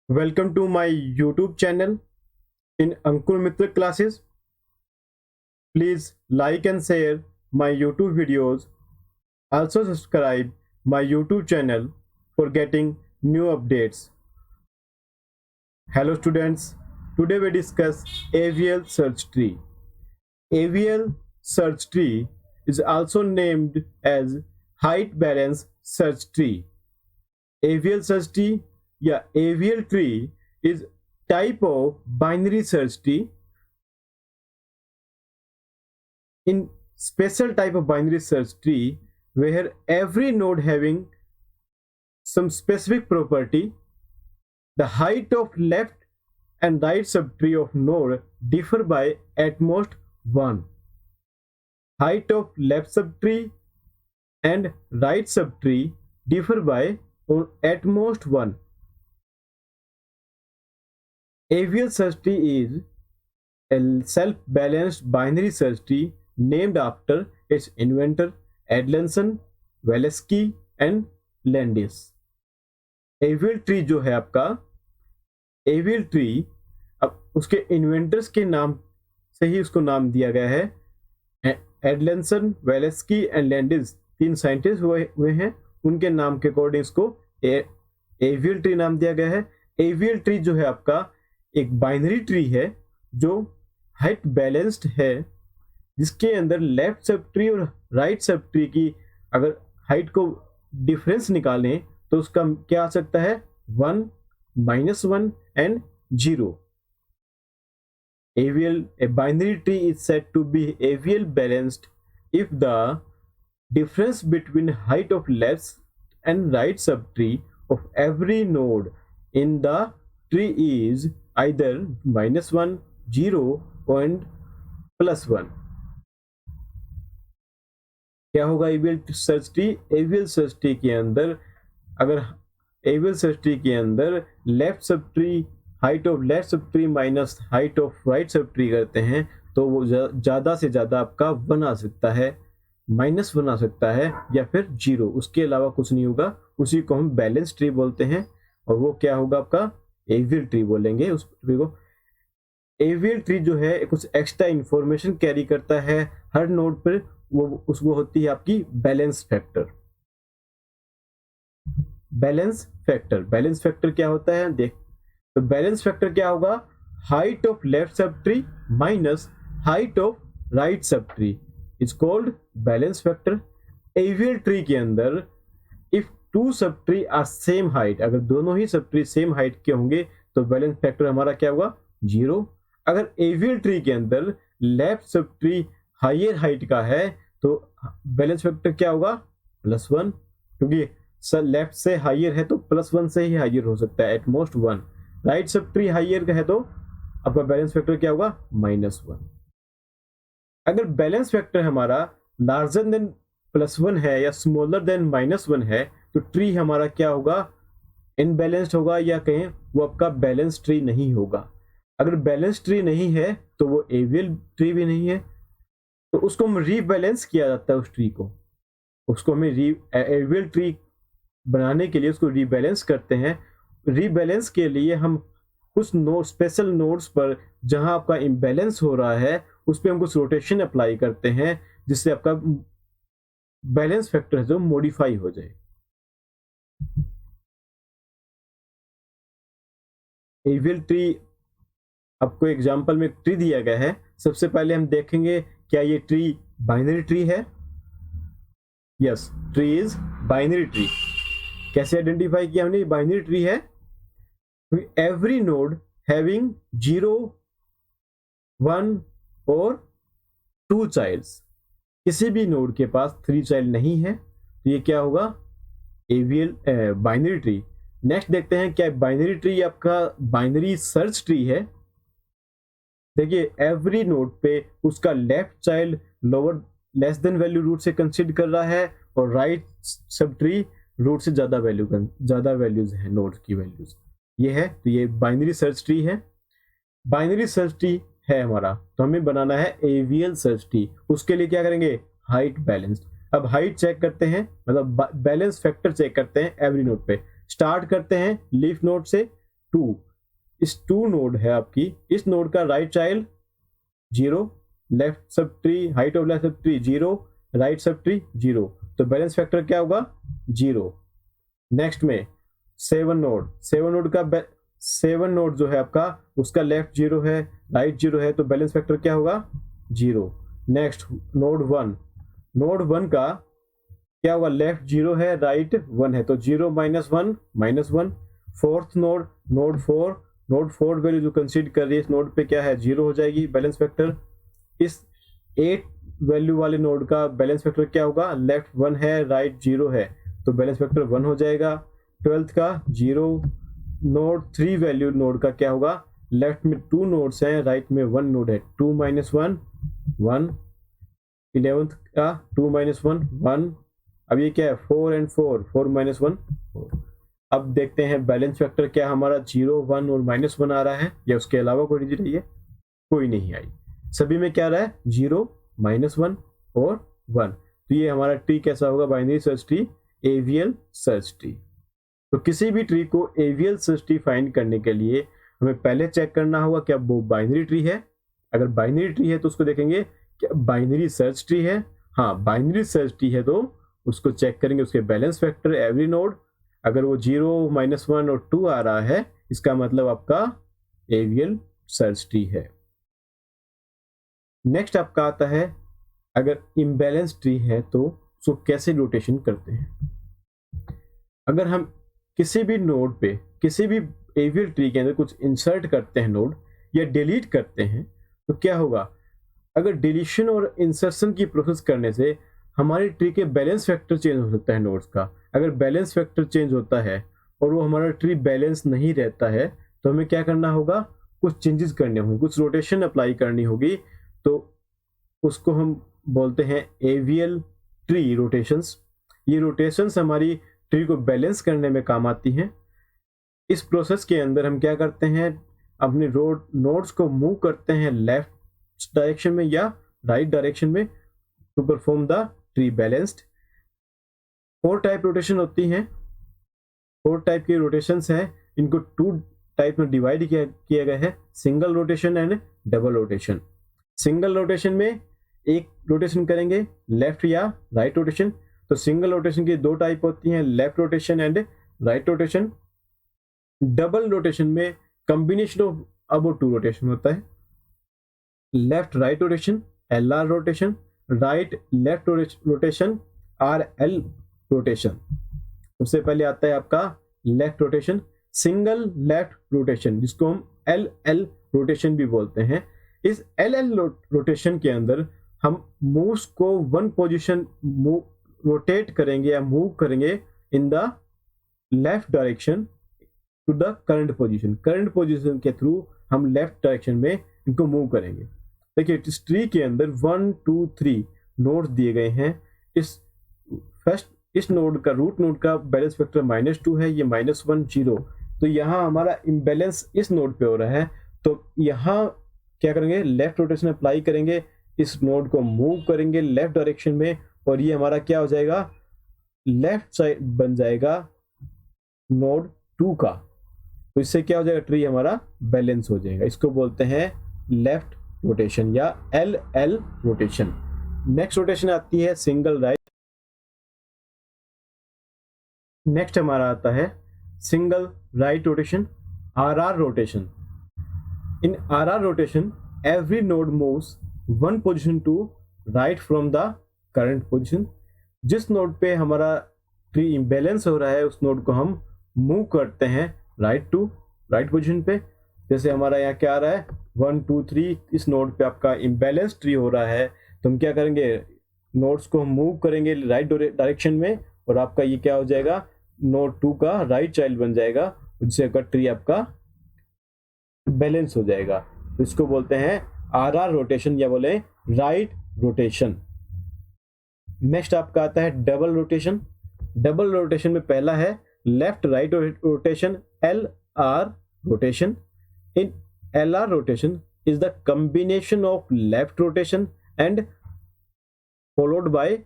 Welcome to my YouTube channel in Ankur Mitra classes. Please like and share my YouTube videos. Also subscribe my YouTube channel for getting new updates. Hello students, today we discuss AVL search tree. AVL search tree is also named as height balance search tree. AVL search tree या AVL tree is type of binary search tree. In special type of binary search tree where every node having some specific property, the height of left and right subtree of node differ by at most 1. Height of left subtree and right subtree differ by at most 1. AVL search tree is a self-balanced binary search tree named after its inventor Edlenson, Waleski and Landis. AVL tree जो है आपका AVL tree अब उसके inventors के नाम से ही उसको नाम दिया गया है। एडलेंसन, वेलेस्की एंड लैंडिस 3 साइंटिस्ट हुए हैं, उनके नाम के अकॉर्डिंग इसको AVL ट्री नाम दिया गया है। AVL ट्री जो है आपका एक बाइनरी ट्री है जो हाइट बैलेंस्ड है, जिसके अंदर लेफ्ट सब ट्री और राइट सब ट्री की अगर हाइट को डिफरेंस निकालें तो उसका क्या आ सकता है 1, -1 and 0. AVL, a binary tree is said to be AVL balanced if the difference between height of left and right subtree of every node in the tree is either -1, 0 and +1. क्या होगा AVL search tree? AVL search tree के अंदर अगर AVL search tree के अंदर left sub tree height of left sub tree minus height of right sub tree करते हैं तो वो ज्यादा से ज्यादा आपका 1 आ सकता है, -1 आ सकता है या फिर 0, उसके अलावा कुछ नहीं होगा। उसी को हम बैलेंस ट्री बोलते हैं और वो क्या होगा आपका AVL ट्री बोलेंगे उस ट्री को। AVL ट्री जो है कुछ एक्स्ट्रा इंफॉर्मेशन कैरी करता है हर नोड पर, वो उसको होती है आपकी बैलेंस फैक्टर। बैलेंस फैक्टर क्या होता है देख, तो बैलेंस फैक्टर क्या होगा height of left sub tree minus height of right sub tree is called balance factor. AVL tree के अंदर if 2 sub tree are same height, अगर दोनों ही सब ट्री सेम हाइट के होंगे तो बैलेंस फैक्टर हमारा क्या होगा 0। अगर AVL ट्री के अंदर लेफ्ट सब ट्री हायर हाइट का है तो बैलेंस फैक्टर क्या होगा +1, क्योंकि लेफ्ट से हायर है तो +1 से ही हायर हो सकता है, at most 1। Right sub tree higher का है तो आपका बैलेंस फैक्टर क्या होगा -1। अगर बैलेंस फैक्टर हमारा लार्जर देन +1 है या स्मॉलर देन -1 है तो ट्री हमारा क्या होगा इनबैलेंस्ड होगा, या कहें वो आपका बैलेंस ट्री नहीं होगा। अगर बैलेंस ट्री नहीं है तो वो AVL ट्री भी नहीं है, तो उसको हम रीबैलेंस किया जाता है उस ट्री को। उसको हमें AVL ट्री बनाने के लिए उसको रीबैलेंस करते हैं। रीबैलेंस के लिए हम कुछ स्पेशल नोड्स पर जहां आपका इम्बैलेंस हो रहा है उस पर हम कुछ रोटेशन अप्लाई करते हैं जिससे आपका बैलेंस फैक्टर जो मॉडिफाई हो जाए। AVL ट्री आपको एग्जांपल में ट्री दिया गया है। सबसे पहले हम देखेंगे क्या ये ट्री बाइनरी ट्री है। Yes, tree is binary tree. कैसे आइडेंटिफाई किया हमने बाइनरी ट्री है? एवरी नोड हैविंग 0, 1 और 2 चाइल्ड्स। किसी भी नोड के पास 3 चाइल्ड नहीं है तो ये क्या होगा AVL बाइनरी ट्री। नेक्स्ट देखते हैं क्या बाइनरी ट्री आपका बाइनरी सर्च ट्री है। देखिए एवरी नोड पे उसका left child lower less than value root से कंसीडर कर रहा है और राइट सब ट्री रूट से ज्यादा वैल्यूज है नोड की वैल्यूज, ये है। तो ये बाइनरी सर्च ट्री है। बाइनरी सर्च ट्री है हमारा, तो हमें बनाना है AVL सर्च ट्री। उसके लिए क्या करेंगे हाइट बैलेंस्ड। अब हाइट चेक करते हैं, मतलब बैलेंस फैक्टर चेक करते हैं एवरी नोड पे। स्टार्ट करते हैं लीफ नोड से, 2, इस 2 नोड है आपकी, इस नोड का right child 0, left sub tree, height of left sub tree 0, right sub tree 0, तो बैलेंस फैक्टर क्या होगा 0। नेक्स्ट में 7 नोड, 7 नोड जो है आपका, उसका लेफ्ट 0 है, राइट 0 है, तो बैलेंस फैक्टर क्या होगा 0। नेक्स्ट नोड 1, नोड 1 का क्या होगा, लेफ्ट 0 है, राइट 1 है, तो 0 minus 1। Fourth node, node 4 value जो कंसीडर कर रही है इस नोड पे क्या है 0 हो जाएगी बैलेंस फैक्टर। इस 8 वैल्यू वाले नोड का बैलेंस फैक्टर क्या होगा, लेफ्ट 1 है, राइट 0 है, तो बैलेंस फैक्टर 1 हो जाएगा। 12th का 0। नोड 3 वैल्यू नोड का क्या होगा, लेफ्ट में 2 नोड्स हैं, राइट में 1 नोड है, 2 माइनस 1 1। 11th का 2 माइनस 1 1। अब ये क्या है 4 एंड 4, 4 माइनस 1 4। अब देखते हैं बैलेंस फैक्टर क्या हमारा 0 1 और -1 आ रहा है, या उसके अलावा कोई डिजिट आई है, कोई नहीं आई, सभी में क्या रहा है 0 -1 और 1। तो ये हमारा ट्री कैसा होगा, binary search tree, AVL search tree. तो किसी भी ट्री को एवीएल सर्च ट्री फाइंड करने के लिए हमें पहले चेक करना होगा क्या वो बाइनरी ट्री है। अगर बाइनरी ट्री है तो उसको देखेंगे क्या बाइनरी सर्च ट्री है। हाँ, बाइनरी सर्च ट्री है तो उसको चेक करेंगे उसके बैलेंस फैक्टर एवरी नोड। अगर वो 0 -1 और 2 आ रहा है, इसका मतलब आपका एवीएल सर्च ट्री है। नेक्स्ट आपका आता है, अगर इम्बैलेंस ट्री है तो उसको कैसे रोटेशन करते हैं। अगर हम किसी भी नोड पे, किसी भी एवीएल ट्री के अंदर कुछ इंसर्ट करते हैं नोड, या डिलीट करते हैं, तो क्या होगा, अगर डिलीशन और इंसर्शन की प्रोसेस करने से हमारी ट्री के बैलेंस फैक्टर चेंज हो सकता है नोड्स का। अगर बैलेंस फैक्टर चेंज होता है और वो हमारा ट्री बैलेंस नहीं रहता है, तो हमें क्या करना होगा, कुछ चेंजेस करने होंगे, कुछ रोटेशन अप्लाई करनी होगी, तो उसको हम बोलते हैं एवीएल ट्री रोटेशंस। ये रोटेशंस हमारी ट्री को बैलेंस करने में काम आती हैं। इस प्रोसेस के अंदर हम क्या करते हैं, अपने नोड्स को मूव करते हैं लेफ्ट डायरेक्शन में या राइट डायरेक्शन में to perform the tree balanced. 4 type rotation होती हैं, 4 टाइप की रोटेशंस हैं, इनको 2 टाइप में डिवाइड किया गया है, single rotation and double rotation. Single rotation में एक रोटेशन करेंगे लेफ्ट या राइट रोटेशन, तो सिंगल रोटेशन की 2 टाइप होती हैं, left rotation and right rotation. Double rotation में कॉम्बिनेशन ऑफ अब 2 रोटेशन होता है, left right rotation LR rotation, right left rotation RL rotation. सबसे पहले आता है आपका left rotation, single left rotation, जिसको हम LL रोटेशन भी बोलते हैं। इस LL रोटेशन के अंदर हम मूव्स को 1 पोजीशन रोटेट करेंगे या मूव करेंगे in the left direction to the current position. Current position के थ्रू हम लेफ्ट डायरेक्शन में इनको मूव करेंगे। देखिए इस ट्री के अंदर 1 2 3 नोड्स दिए गए हैं। इस नोड का रूट नोड का बैलेंस फैक्टर -2 है, ये -1 0, तो यहाँ हमारा इम्बैलेंस इस नोड पे हो रहा है, तो यहाँ क्या करेंगे, लेफ्ट रोटेशन अप्लाई करेंगे, इस नोड को मूव करेंगे लेफ्ट डायरेक्शन में, और ये हमारा क्या हो जाएगा, लेफ्ट साइड बन जाएगा नोड 2 का। तो इससे क्या हो जाएगा, ट्री हमारा बैलेंस हो जाएगा। इसको बोलते हैं लेफ्ट रोटेशन या LL रोटेशन। नेक्स्ट रोटेशन आती है सिंगल राइट। नेक्स्ट हमारा आता है single right rotation, RR rotation. In RR rotation every node moves 1 position to right from the current position। जिस नोड पे हमारा ट्री इम्बैलेंस हो रहा है उस नोड को हम मूव करते हैं राइट टू राइट पोजीशन पे। जैसे हमारा यहाँ क्या आ रहा है 1 2 3, इस नोड पे आपका इम्बैलेंस ट्री हो रहा है, तो हम क्या करेंगे, नोड्स को हम मूव करेंगे राइट डायरेक्शन में, और आपका ये क्या हो जाएगा, नोड 2 का राइट चाइल्ड बन जाएगा, जिससे आपका ट्री आपका बैलेंस हो जाएगा। तो इसको बोलते हैं RR रोटेशन या बोले राइट रोटेशन। नेक्स्ट आपका आता है डबल रोटेशन। डबल रोटेशन में पहला है left right rotation, LR rotation. In LR rotation is the combination of left rotation and followed by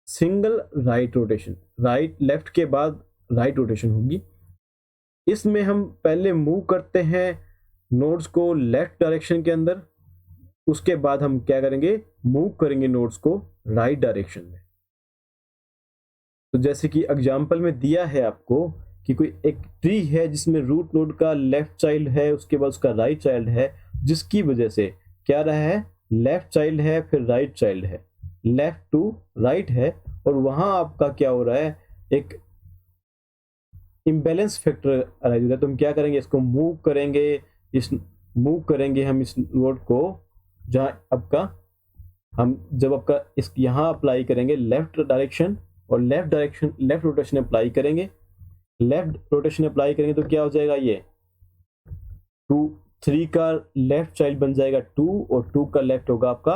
single right rotation. Right left के बाद राइट रोटेशन होगी। इसमें हम पहले मूव करते हैं नोड्स को लेफ्ट डायरेक्शन के अंदर, उसके बाद हम क्या करेंगे, मूव करेंगे नोड्स को राइट डायरेक्शन में। तो जैसे कि एग्जांपल में दिया है आपको कि कोई एक ट्री है जिसमें रूट नोड का लेफ्ट चाइल्ड है, उसके बाद उसका राइट चाइल्ड है, जिसकी वजह से क्या रहा है, लेफ्ट चाइल्ड है फिर राइट चाइल्ड है, लेफ्ट टू राइट है, और वहां आपका क्या हो रहा है, एक इम्बैलेंस फैक्टर अराइज हो रहा है। तो हम क्या करेंगे, इसको मूव करेंगे हम इस नोड को, जहां आपका हम जब आपका इस यहाँ अप्लाई करेंगे लेफ्ट डायरेक्शन, और लेफ्ट रोटेशन अप्लाई करेंगे, तो क्या हो जाएगा, ये 3 का लेफ्ट चाइल्ड बन जाएगा 2, और 2 का लेफ्ट होगा आपका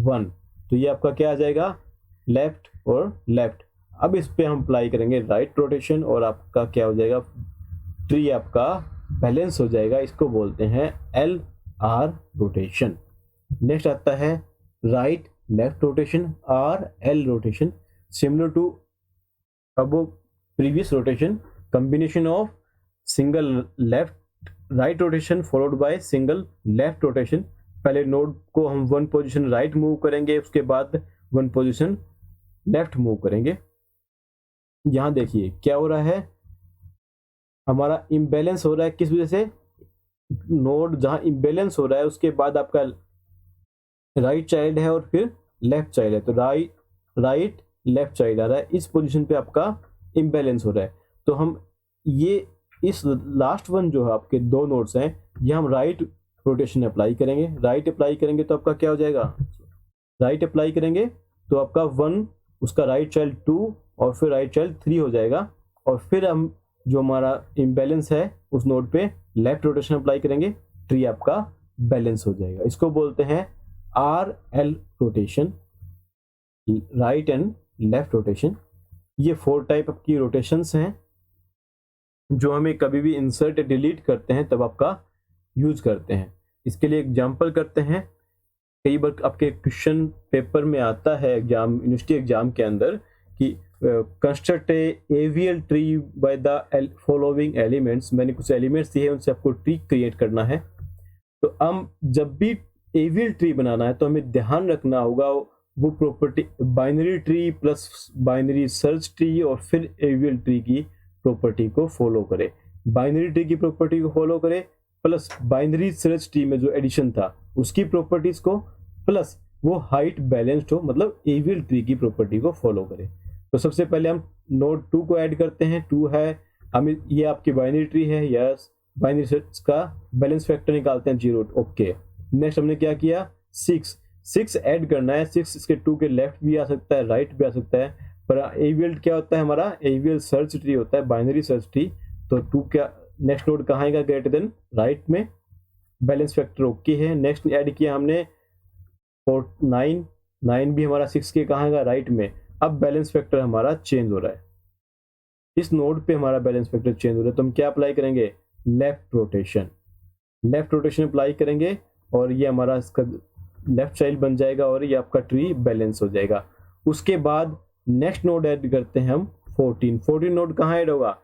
1। तो ये आपका क्या आ जाएगा, लेफ्ट और लेफ्ट। अब इस पे हम अप्लाई करेंगे राइट रोटेशन, और आपका क्या हो जाएगा, ट्री आपका बैलेंस हो जाएगा। इसको बोलते हैं LR रोटेशन। नेक्स्ट आता है right left rotation, RL rotation, similar to अब previous rotation, combination of single left right rotation followed by single left rotation. पहले नोड को हम 1 पोजीशन राइट मूव करेंगे, उसके बाद 1 पोजीशन लेफ्ट मूव करेंगे। यहां देखिए क्या हो रहा है, हमारा इम्बैलेंस हो रहा है, किस वजह से, नोड जहां इम्बैलेंस हो रहा है उसके बाद आपका राइट चाइल्ड है और फिर लेफ्ट चाइल्ड है, तो राइट लेफ्ट चाइल्ड आ रहा है, इस पोजीशन पे आपका इम्बैलेंस हो रहा है। तो हम ये इस लास्ट वन जो है आपके 2 नोड्स हैं, ये हम राइट रोटेशन अप्लाई करेंगे। राइट अप्लाई करेंगे तो आपका क्या हो जाएगा, राइट अप्लाई करेंगे तो आपका 1, उसका राइट चाइल्ड 2, और फिर राइट चाइल्ड 3 हो जाएगा। और फिर हम जो हमारा इम्बैलेंस है उस नोड पे लेफ्ट रोटेशन अप्लाई करेंगे, ट्री आपका बैलेंस हो जाएगा। इसको बोलते हैं RL rotation, right and left rotation. ये 4 टाइप की रोटेशंस हैं जो हमें कभी भी इंसर्ट डिलीट करते हैं तब आपका यूज करते हैं। इसके लिए एग्जांपल करते हैं। कई बार आपके क्वेश्चन पेपर में आता है एग्जाम, यूनिवर्सिटी एग्जाम के अंदर कि construct A AVL tree by the following elements. मैंने कुछ एलिमेंट्स दिए हैं, उनसे आपको ट्री क्रिएट करना है। तो हम जब भी AVL ट्री बनाना है तो हमें ध्यान रखना होगा वो property binary tree plus binary search tree और फिर AVL ट्री की प्रॉपर्टी को फॉलो करे। बाइनरी ट्री की प्रॉपर्टी को फॉलो करे प्लस बाइनरी सर्च ट्री में जो एडिशन था उसकी प्रॉपर्टीज को, प्लस वो हाइट बैलेंस्ड हो, मतलब AVL ट्री की प्रॉपर्टी को फॉलो करे। तो सबसे पहले हम नोड 2 को ऐड करते हैं। 2 है, हम ये आपकी बाइनरी ट्री है, यस, बाइनरी सर्च का बैलेंस फैक्टर निकालते हैं 0, ओके। नेक्स्ट हमने क्या किया, 6 ऐड करना है। 6 इसके 2 के लेफ्ट भी आ सकता है, राइट भी आ सकता है, पर AVL क्या होता है हमारा, AVL सर्च ट्री होता है, बाइनरी सर्च ट्री। तो 2 क्या नेक्स्ट नोड कहाँ आएगा, ग्रेटर देन राइट में, बैलेंस फैक्टर ओके है। नेक्स्ट ऐड किया हमने 9 भी हमारा 6 के कहाँ आएगा, राइट में। अब बैलेंस फैक्टर हमारा चेंज हो रहा है, इस नोड पे हमारा बैलेंस फैक्टर चेंज हो रहा है, तो हम क्या अप्लाई करेंगे, लेफ्ट रोटेशन अप्लाई करेंगे, और ये हमारा इसका लेफ्ट चाइल्ड बन जाएगा और ये आपका ट्री बैलेंस हो जाएगा। उसके बाद नेक्स्ट नोड ऐड करते हैं हम 14 नोड कहाँ ऐड होगा,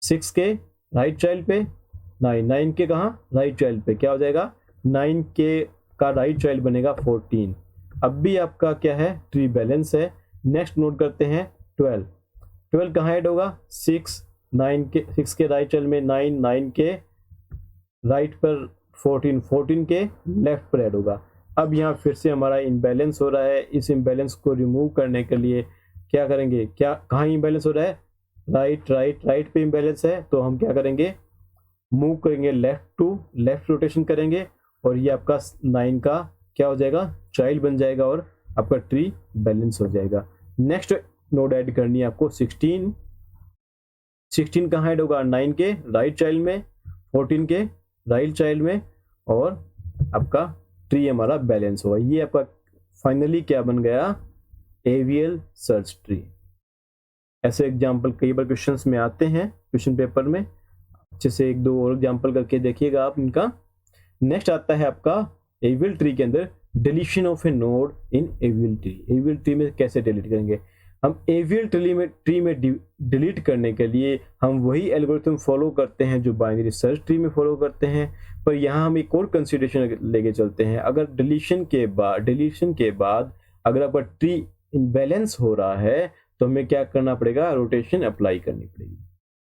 6 के राइट चाइल्ड पे, 9 के कहाँ, राइट चाइल्ड पे, क्या हो जाएगा, 9 के का राइट चाइल्ड बनेगा 14। अब भी आपका क्या है, ट्री बैलेंस है। नेक्स्ट नोड करते हैं 12 कहाँ ऐड होगा, 6 के राइट चाइल्ड में 9 के राइट पर 14 के लेफ्ट पर ऐड होगा। अब यहाँ फिर से हमारा इम्बैलेंस हो रहा है। इस इम्बैलेंस को रिमूव करने के लिए क्या करेंगे, क्या कहाँ इम्बैलेंस हो रहा है, राइट पे इम्बैलेंस है, तो हम क्या करेंगे, मूव करेंगे लेफ्ट टू लेफ्ट रोटेशन करेंगे, और ये आपका 9 का क्या हो जाएगा, चाइल्ड बन जाएगा, और आपका ट्री बैलेंस हो जाएगा। नेक्स्ट नोड ऐड करनी है आपको 16 कहाँ ऐड होगा, 9 के राइट चाइल्ड में, 14 के राइट चाइल्ड में, और आपका ट्री हमारा बैलेंस होगा। ये आपका फाइनली क्या बन गया, AVL सर्च ट्री। ऐसे एग्जाम्पल कई बार क्वेश्चंस में आते हैं क्वेश्चन पेपर में, अच्छे से 1-2 और एग्जाम्पल करके देखिएगा आप इनका। नेक्स्ट आता है आपका AVL ट्री के अंदर deletion of A node in AVL tree. AVL tree में कैसे डिलीट करेंगे, हम एवियल ट्री में डिलीट करने के लिए हम वही एल्गोरिथम फॉलो करते हैं जो बाइनरी सर्च ट्री में फॉलो करते हैं, पर यहाँ हम एक और कंसिडरेशन लेके चलते हैं। अगर डिलीशन के बाद अगर आपका ट्री इम्बैलेंस हो रहा है तो हमें क्या करना पड़ेगा, रोटेशन अप्लाई करनी पड़ेगी।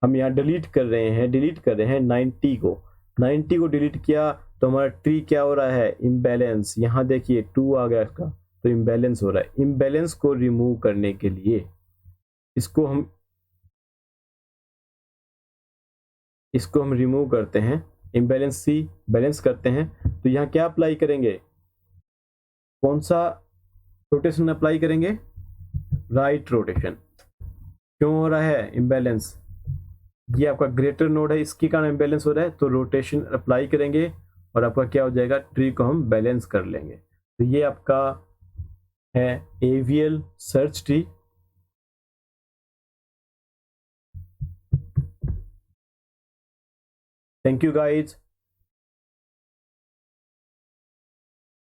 हम यहाँ डिलीट कर रहे हैं 90 को डिलीट किया तो हमारा ट्री क्या हो रहा है, इम्बैलेंस। यहाँ देखिए 2 आ गया इसका, तो इम्बैलेंस हो रहा है। इम्बैलेंस को रिमूव करने के लिए इसको हम रिमूव करते हैं, इम्बैलेंस सी बैलेंस करते हैं। तो यहाँ क्या अप्लाई करेंगे, कौन सा रोटेशन अप्लाई करेंगे, राइट रोटेशन। क्यों हो रहा है इम्बैलेंस, ये आपका ग्रेटर नोड है, इसके कारण इम्बैलेंस हो रहा है, तो रोटेशन अप्लाई करेंगे और आपका क्या हो जाएगा, ट्री को हम बैलेंस कर लेंगे। तो ये आपका है AVL search tree. Thank you guys.